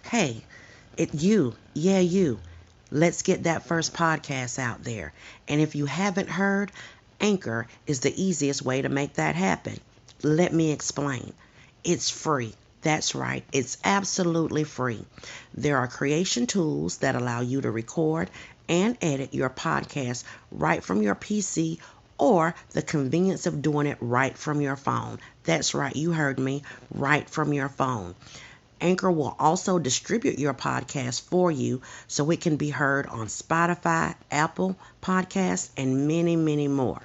Hey, you. Let's get that first podcast out there. And if you haven't heard, Anchor is the easiest way to make that happen. Let me explain. It's free. That's right, it's absolutely free. There are creation tools that allow you to record and edit your podcast right from your PC or the convenience of doing it right from your phone. That's right, you heard me, right from your phone. Anchor will also distribute your podcast for you so it can be heard on Spotify, Apple Podcasts, and many, many more.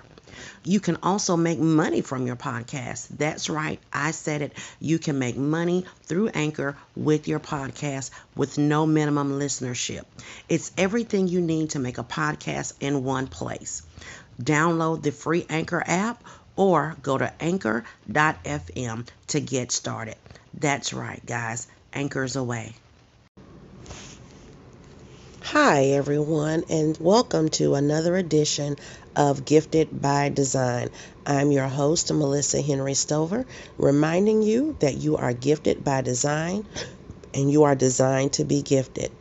You can also make money from your podcast. That's right, I said it. You can make money through Anchor with your podcast with no minimum listenership. It's everything you need to make a podcast in one place. Download the free Anchor app or go to anchor.fm to get started. That's right, guys. Anchor's away. Hi, everyone, and welcome to another edition of Gifted by Design. I'm your host, Melissa Henry Stover, reminding you that you are gifted by design and you are designed to be gifted.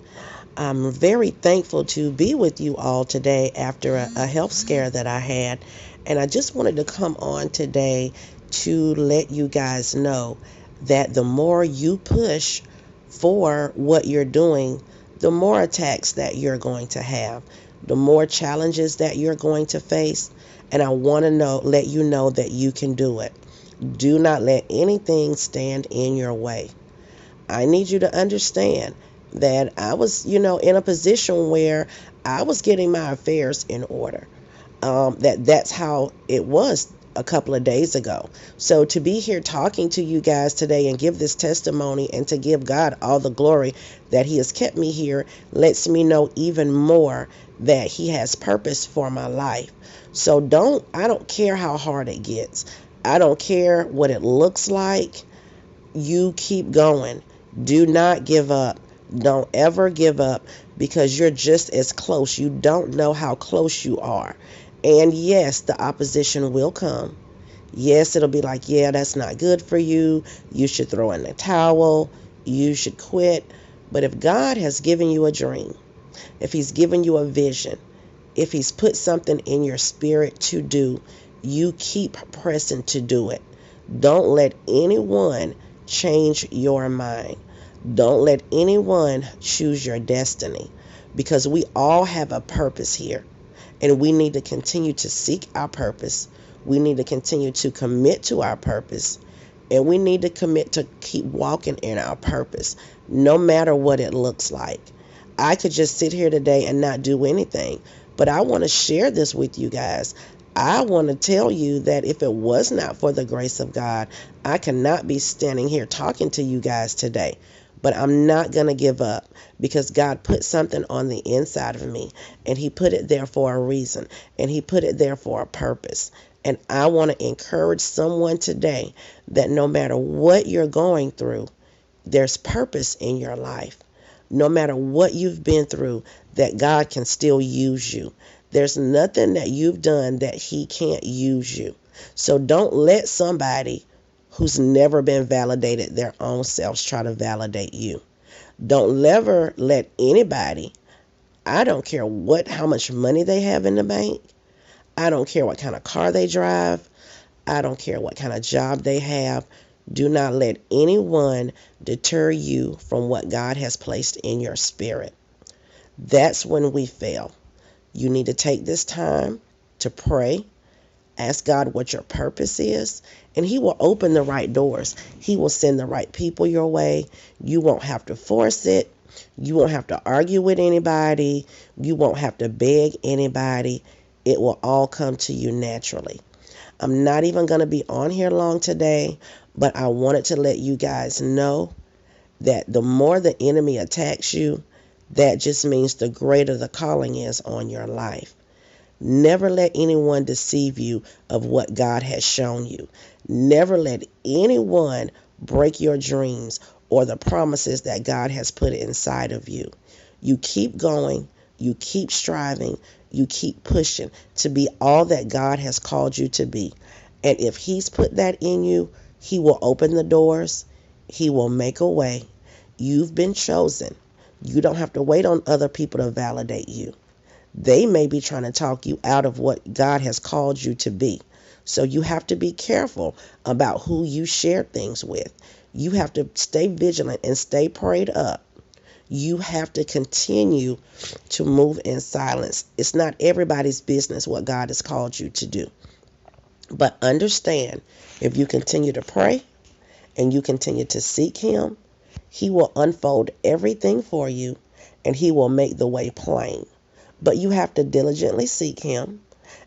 I'm very thankful to be with you all today after a health scare that I had, and I just wanted to come on today to let you guys know that the more you push for what you're doing, the more attacks that you're going to have, the more challenges that you're going to face, and I want to let you know that you can do it. Do not let anything stand in your way. I need you to understand that I was, in a position where I was getting my affairs in order. That's how it was a couple of days ago. So to be here talking to you guys today and give this testimony and to give God all the glory that he has kept me here lets me know even more that he has purpose for my life. So I don't care how hard it gets. I don't care what it looks like. You keep going. Do not give up. Don't ever give up because you're just as close. You don't know how close you are. And yes, the opposition will come. Yes, it'll be like, yeah, that's not good for you. You should throw in the towel. You should quit. But if God has given you a dream, if he's given you a vision, if he's put something in your spirit to do, you keep pressing to do it. Don't let anyone change your mind. Don't let anyone choose your destiny because we all have a purpose here. And we need to continue to seek our purpose. We need to continue to commit to our purpose. And we need to commit to keep walking in our purpose, no matter what it looks like. I could just sit here today and not do anything. But I want to share this with you guys. I want to tell you that if it was not for the grace of God, I cannot be standing here talking to you guys today. But I'm not going to give up because God put something on the inside of me and he put it there for a reason and he put it there for a purpose. And I want to encourage someone today that no matter what you're going through, there's purpose in your life. No matter what you've been through, that God can still use you. There's nothing that you've done that he can't use you. So don't let somebody who's never been validated their own selves try to validate you. Don't ever let anybody, I don't care how much money they have in the bank. I don't care what kind of car they drive. I don't care what kind of job they have. Do not let anyone deter you from what God has placed in your spirit. That's when we fail. You need to take this time to pray. Ask God what your purpose is, and he will open the right doors. He will send the right people your way. You won't have to force it. You won't have to argue with anybody. You won't have to beg anybody. It will all come to you naturally. I'm not even going to be on here long today, but I wanted to let you guys know that the more the enemy attacks you, that just means the greater the calling is on your life. Never let anyone deceive you of what God has shown you. Never let anyone break your dreams or the promises that God has put inside of you. You keep going, you keep striving, you keep pushing to be all that God has called you to be. And if he's put that in you, he will open the doors, he will make a way. You've been chosen. You don't have to wait on other people to validate you. They may be trying to talk you out of what God has called you to be. So you have to be careful about who you share things with. You have to stay vigilant and stay prayed up. You have to continue to move in silence. It's not everybody's business what God has called you to do. But understand, if you continue to pray and you continue to seek Him, He will unfold everything for you and He will make the way plain. But you have to diligently seek Him.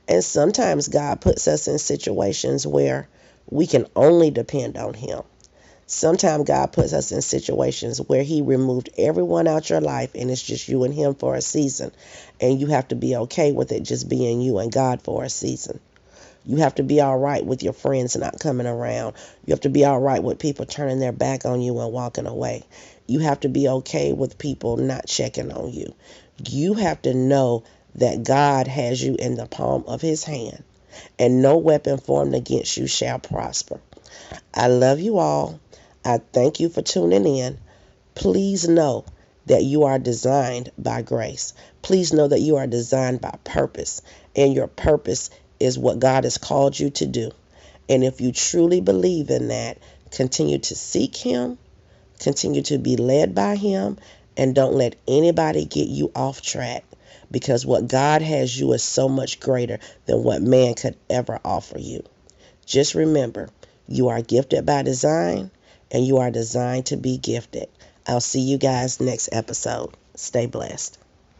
And sometimes God puts us in situations where we can only depend on Him. Sometimes God puts us in situations where He removed everyone out your life and it's just you and Him for a season. And you have to be okay with it just being you and God for a season. You have to be all right with your friends not coming around. You have to be all right with people turning their back on you and walking away. You have to be okay with people not checking on you. You have to know that God has you in the palm of His hand, and no weapon formed against you shall prosper. I love you all. I thank you for tuning in. Please know that you are designed by grace. Please know that you are designed by purpose, and your purpose is what God has called you to do. And if you truly believe in that, continue to seek Him, continue to be led by Him, and don't let anybody get you off track, because what God has you is so much greater than what man could ever offer you. Just remember, you are gifted by design, and you are designed to be gifted. I'll see you guys next episode. Stay blessed.